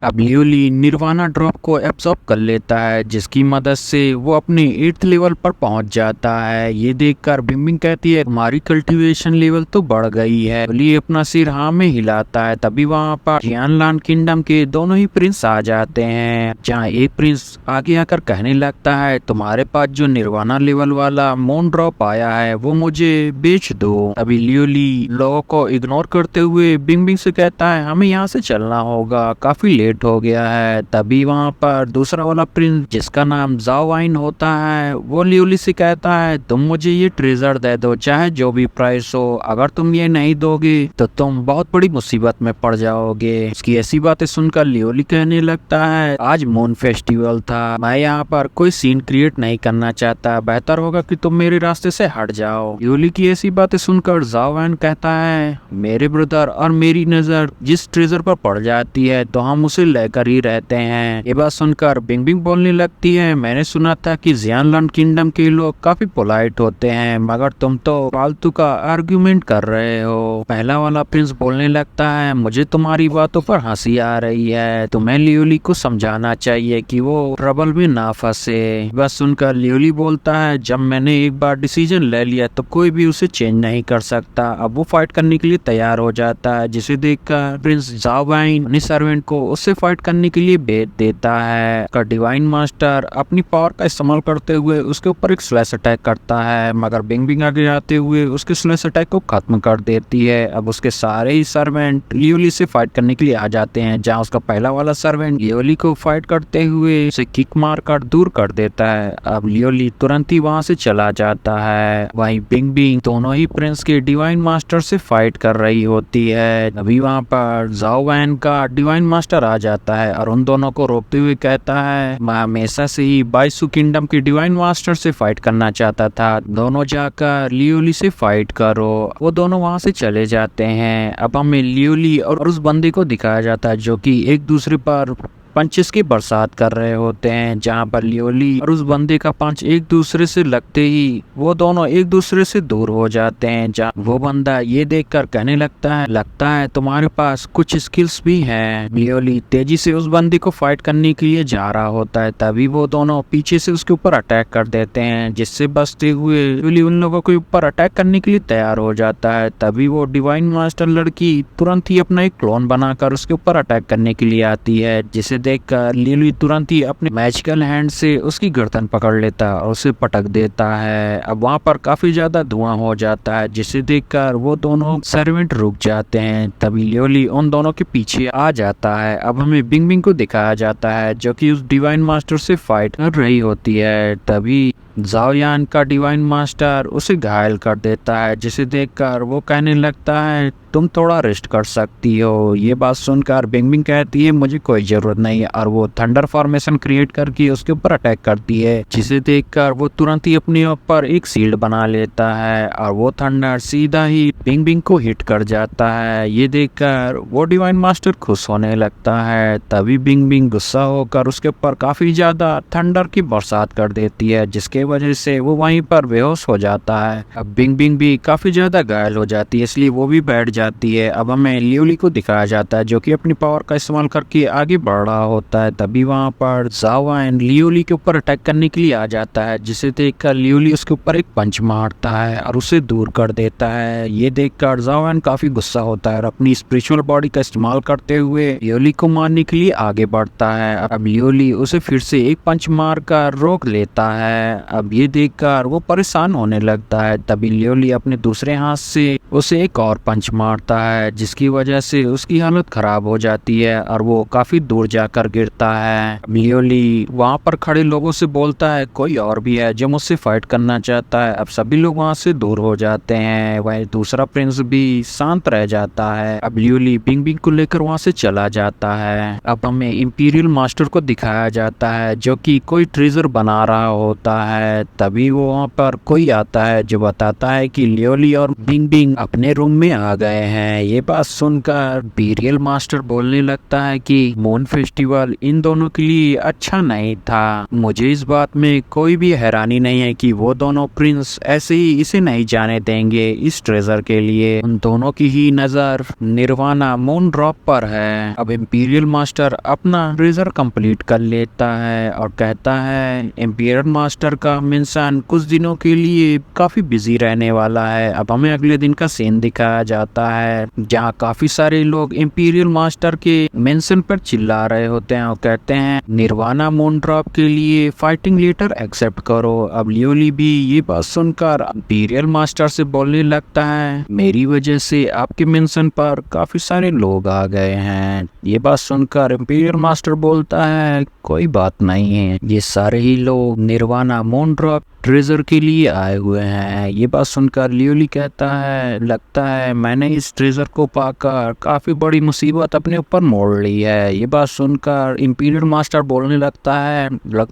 अब लियोली निर्वाणा ड्रॉप को एब्सॉर्ब कर लेता है, जिसकी मदद से वो अपने 8th लेवल पर पहुंच जाता है। ये देखकर बिंबिंग कहती है हमारी कल्टीवेशन लेवल तो बढ़ गई है। लियो अपना सिर हाँ में हिलाता है। तभी वहाँ पर जियानलैंड किंगडम के दोनों ही प्रिंस आ जाते हैं, जहाँ एक प्रिंस आगे आकर कहने लगता है तुम्हारे पास जो निर्वाणा लेवल वाला मून ड्रॉप आया है वो मुझे बेच दो। अभी लियोली लोगों को इग्नोर करते हुए बिंबिंग से कहता है हमें यहाँ से चलना होगा, काफी लेट हो गया है। तभी वहाँ पर दूसरा वाला प्रिंस जिसका नाम जाओ वाइन होता है वो लियोली से कहता है तुम मुझे ये ट्रेजर दे दो, चाहे जो भी प्राइस हो। अगर तुम ये नहीं दोगे तो तुम बहुत बड़ी मुसीबत में पड़ जाओगे। उसकी ऐसी बातें सुनकर लियोली कहने लगता है आज मून फेस्टिवल था, मैं यहाँ पर कोई सीन क्रिएट नहीं करना चाहता, बेहतर होगा कि तुम मेरे रास्ते से हट जाओ। लियोली की ऐसी बातें सुनकर जाओ वाइन कहता है मेरे ब्रदर और मेरी नजर जिस ट्रेजर पर पड़ जाती है तो हम उसे लेकर ही रहते हैं। ये बात सुनकर बिंबिंग बोलने लगती है मैंने सुना था कि जियानलैंड किंगडम के लोग काफी पोलाइट होते हैं, मगर तुम तो फालतू का आर्ग्यूमेंट कर रहे हो। पहला वाला प्रिंस बोलने लगता है मुझे तुम्हारी बातों पर हंसी आ रही है, तुम्हें लियोली को समझाना चाहिए कि वो ट्रबल में ना फंसे। बस सुनकर लियोली बोलता है जब मैंने एक बार डिसीजन ले लिया तो कोई भी उसे चेंज नहीं कर सकता। अब वो फाइट करने के लिए तैयार हो जाता है, जिसे देखकर प्रिंस जाओ वाइन अपने सर्वेंट को उससे फाइट करने के लिए भेज देता है। का डिवाइन मास्टर अपनी पावर का इस्तेमाल करते हुए उसके ऊपर एक स्लैश अटैक करता है, मगर बिंबिंग आगे आते हुए उसके स्लैश अटैक को खत्म कर देती है। अब उसके सारे ही सर्वेंट लियोली से फाइट करने के लिए आ जाते हैं, जहाँ उसका पहला वाला सर्वेंट लियोली को फाइट करते हुए उसे किक मार कर दूर कर देता है। अब लियोली तुरंत ही वहाँ से चला जाता है। वहीं बिंबिंग दोनों ही प्रिंस के डिवाइन मास्टर से फाइट कर रही होती है। अभी वहाँ पर जाओ वैन का डिवाइन मास्टर आ जाता है और उन दोनों को रोकते हुए कहता है मैं हमेशा से ही बाइसू किंगडम के डिवाइन मास्टर से फाइट करना चाहता था, दोनों जाकर लियोली से फाइट करो। वो दोनों वहाँ से चले जाते हैं। अब हमें लियोली और उस बंदे को दिखाया जाता है जो कि एक दूसरे पर पंचेस की बरसात कर रहे होते हैं, जहाँ पर लियोली और उस बंदे का पंच एक दूसरे से लगते ही वो दोनों एक दूसरे से दूर हो जाते हैं। जहाँ वो बंदा ये देखकर कहने लगता है तुम्हारे पास कुछ स्किल्स भी हैं। लियोली तेजी से उस बंदे को फाइट करने के लिए जा रहा होता है, तभी वो दोनों पीछे से उसके ऊपर अटैक कर देते हैं, जिससे बचते हुए लियोली उन लोगों के ऊपर अटैक करने के लिए तैयार हो जाता है। तभी वो डिवाइन मास्टर लड़की तुरंत ही अपना एक क्लोन बनाकर उसके ऊपर अटैक करने के लिए आती है, जिसे देखकर लियोली तुरंत ही अपने मैजिकल हैंड से उसकी गर्दन पकड़ लेता है और उसे पटक देता है। अब वहाँ पर काफी ज्यादा धुआं हो जाता है, जिसे देखकर वो दोनों सर्वेंट रुक जाते हैं। तभी लियोली उन दोनों के पीछे आ जाता है। अब हमें बिंबिंग को दिखाया जाता है जो कि उस डिवाइन मास्टर से फाइट कर रही होती है। तभी जाओ यान का डिवाइन मास्टर उसे घायल कर देता है, जिसे देखकर वो कहने लगता है तुम थोड़ा रेस्ट कर सकती हो। ये बात सुनकर बिंबिंग कहती है मुझे कोई जरूरत नहीं है, और वो थंडर फॉर्मेशन क्रिएट करके उसके ऊपर अटैक करती है, जिसे देखकर वो तुरंत ही अपने ऊपर एक शील्ड बना लेता है और वो थंडर सीधा ही बिंबिंग को हिट कर जाता है। ये देखकर वो डिवाइन मास्टर खुश होने लगता है। तभी बिंबिंग गुस्सा होकर उसके ऊपर काफी ज्यादा थंडर की बरसात कर देती है, जिसके वजह से वो वहीं पर बेहोश हो जाता है। अब बिंबिंग भी काफी ज्यादा घायल हो जाती है, इसलिए वो भी बैठ जाती है। अब हमें लियोली को दिखाया जाता है जो कि अपनी पावर का इस्तेमाल करके आगे बढ़ रहा होता है। तभी वहाँ पर जाओ वाइन लियोली के ऊपर अटैक करने के लिए आ जाता है, जिसे देखकर लियोली उसके ऊपर एक पंच मारता है और उसे दूर कर देता है। ये देखकर जाओ वाइन काफी गुस्सा होता है और अपनी स्पिरिचुअल बॉडी का इस्तेमाल करते हुए लियोली को मारने के लिए आगे बढ़ता है। अब लियोली उसे फिर से एक पंच मार कर रोक लेता है। अब ये देखकर वो परेशान होने लगता है। तभी लियोली अपने दूसरे हाथ से उसे एक और पंच मारता है, जिसकी वजह से उसकी हालत खराब हो जाती है और वो काफी दूर जाकर गिरता है। लियोली वहाँ पर खड़े लोगों से बोलता है कोई और भी है जो मुझसे फाइट करना चाहता है। अब सभी लोग वहाँ से दूर हो जाते हैं। वह दूसरा प्रिंस भी शांत रह जाता है। अब लियोली बिंबिंग को लेकर वहाँ से चला जाता है। अब हमें इंपीरियल मास्टर को दिखाया जाता है जो कि कोई ट्रेजर बना रहा होता है। तभी वो वहाँ पर कोई आता है जो बताता है कि लियोली और बिंबिंग अपने रूम में आ गए गए हैं। ये बात सुनकर इम्पीरियल मास्टर बोलने लगता है कि मून फेस्टिवल इन दोनों के लिए अच्छा नहीं था। मुझे इस बात में कोई भी हैरानी नहीं है कि वो दोनों प्रिंस ऐसे ही इसे नहीं जाने देंगे इस ट्रेजर के लिए। उन दोनों की ही नजर निर्वाणा मून ड्रॉप पर है। अब इम्पीरियल मास्टर अपना ट्रेजर कंप्लीट कर लेता है और कहता है इम्पीरियल मास्टर का मिशन कुछ दिनों के लिए काफी बिजी रहने वाला है। अब हमें अगले दिन का सीन दिखाया जाता है जहाँ काफी सारे लोग इम्पीरियल मास्टर के मेंशन पर चिल्ला रहे होते हैं और कहते हैं निर्वाणा मून ड्रॉप के लिए फाइटिंग लेटर एक्सेप्ट करो। अब लियोली भी ये बात सुनकर इम्पीरियल मास्टर से बोलने लगता है मेरी वजह से आपके मेंशन पर काफी सारे लोग आ गए हैं। ये बात सुनकर इम्पीरियल मास्टर बोलता है कोई बात नहीं है, ये सारे ही लोग निर्वाणा मून ड्रॉप ट्रेजर के लिए आए हुए हैं। ये बात सुनकर लियोली कहता है लगता है मैंने इस ट्रेजर को पाकर काफी बड़ी मुसीबत अपने ऊपर मोड़ ली है। ये बात सुनकर इम्पीरियल मास्टर बोलने लगता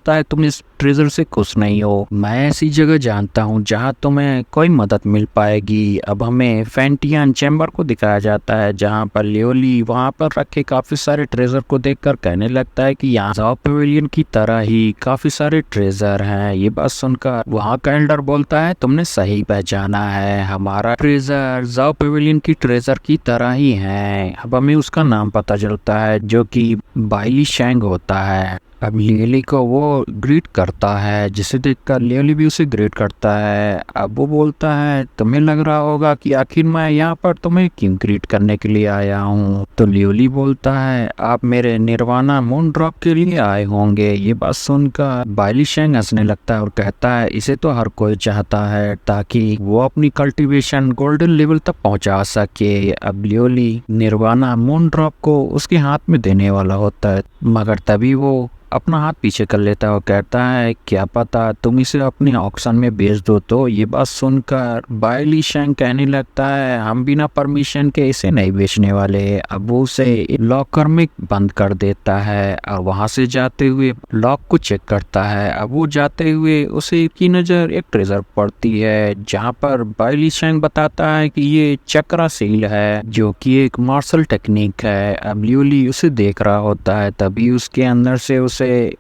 है तुम इस ट्रेजर से खुश नहीं हो। मैं ऐसी जगह जानता हूँ जहाँ तुम्हें कोई मदद मिल पाएगी। अब हमें फेंटियन चैम्बर को दिखाया जाता है जहाँ पर लियोली वहाँ पर रखे काफी सारे ट्रेजर को देखकर कहने लगता है कि यहाँ ज़ाओ पेविलियन की तरह ही काफी सारे ट्रेजर हैं। ये बात सुनकर वहाँ का एल्डर बोलता है तुमने सही पहचाना है, हमारा ट्रेजर ज़ाओ पेविलियन की ट्रेजर की तरह ही है। अब हमें उसका नाम पता चलता है जो कि बाइली शेंग होता है। अब लियोली को वो ग्रीट करता है जिसे देखकर लियोली भी उसे ग्रीट करता है। अब वो बोलता है तुम्हें लग रहा होगा कि आखिर मैं यहाँ पर तुम्हें क्यों ग्रीट करने के लिए आया हूँ। तो लियोली बोलता है आप मेरे निर्वाणा मून ड्रॉप के लिए आए होंगे। ये बात सुनकर बाइली शेंग हंसने लगता है और कहता है इसे तो हर कोई चाहता है ताकि वो अपनी कल्टीवेशन गोल्डन लेवल तक पहुँचा सके। अब लियोली निर्वाणा मून ड्रॉप को उसके हाथ में देने वाला होता है मगर तभी वो अपना हाथ पीछे कर लेता है और कहता है क्या पता तुम इसे अपने ऑक्शन में बेच दो। तो ये बात सुनकर बाइली शेंग कहने लगता है हम बिना परमिशन के इसे नहीं बेचने वाले। अब वो उसे लॉकर में बंद कर देता है और वहां से जाते हुए लॉक को चेक करता है। अब वो जाते हुए उसे की नजर एक ट्रेजर पड़ती है जहाँ पर बाइली शेंग बताता है कि ये चक्रा सील है जो कि एक मार्शल टेक्निक है। अब लियोली उसे देख रहा होता है तभी उसके अंदर से उसे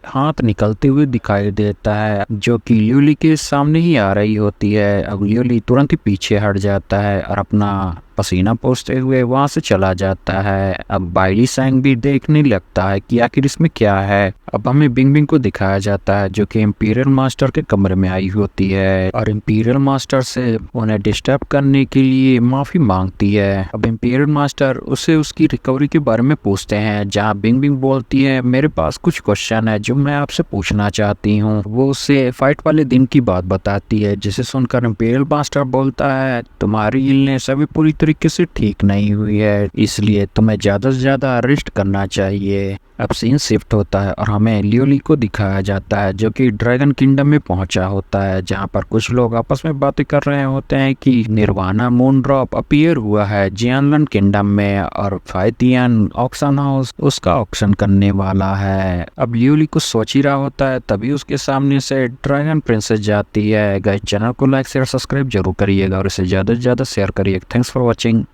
हाथ निकलते हुए दिखाई देता है जो कि लियोली के सामने ही आ रही होती है। अब लियोली तुरंत ही पीछे हट जाता है और अपना पसीना पोंछते हुए वहां से चला जाता है। अब बाइली शेंग भी देखने लगता है कि आखिर इसमें क्या है। अब हमें बिंग बिंग को दिखाया जाता है जो कि इम्पीरियल मास्टर के कमरे में आई होती है और इम्पीरियल मास्टर से उन्हें डिस्टर्ब करने के लिए माफी मांगती है। अब इम्पीरियल मास्टर उसे उसकी रिकवरी के बारे में पूछते हैं जहाँ बिंग बिंग बोलती है मेरे पास कुछ क्वेश्चन है जो मैं आपसे पूछना चाहती हूँ। वो उसे फाइट वाले दिन की बात बताती है जिसे सुनकर इम्पीरियल मास्टर बोलता है तुम्हारी इलनेस अभी पूरी तरीके से ठीक नहीं हुई है इसलिए तुम्हें ज्यादा से ज्यादा रेस्ट करना चाहिए। अब सीन शिफ्ट होता है और हमें लियोली को दिखाया जाता है जो कि ड्रैगन किंगडम में पहुंचा होता है जहां पर कुछ लोग आपस में बातें कर रहे होते हैं कि निर्वाणा मून ड्रॉप अपीयर हुआ है जियानलन किंगडम में और फाइटियन ऑक्शन हाउस उसका ऑक्शन करने वाला है। अब लियोली कुछ सोच ही रहा होता है तभी उसके सामने से ड्रैगन प्रिंसेस जाती है। गाइस चैनल को लाइक शेयर सब्सक्राइब जरूर करिएगा और इसे ज्यादा से ज्यादा शेयर करिए। Thanks for watching.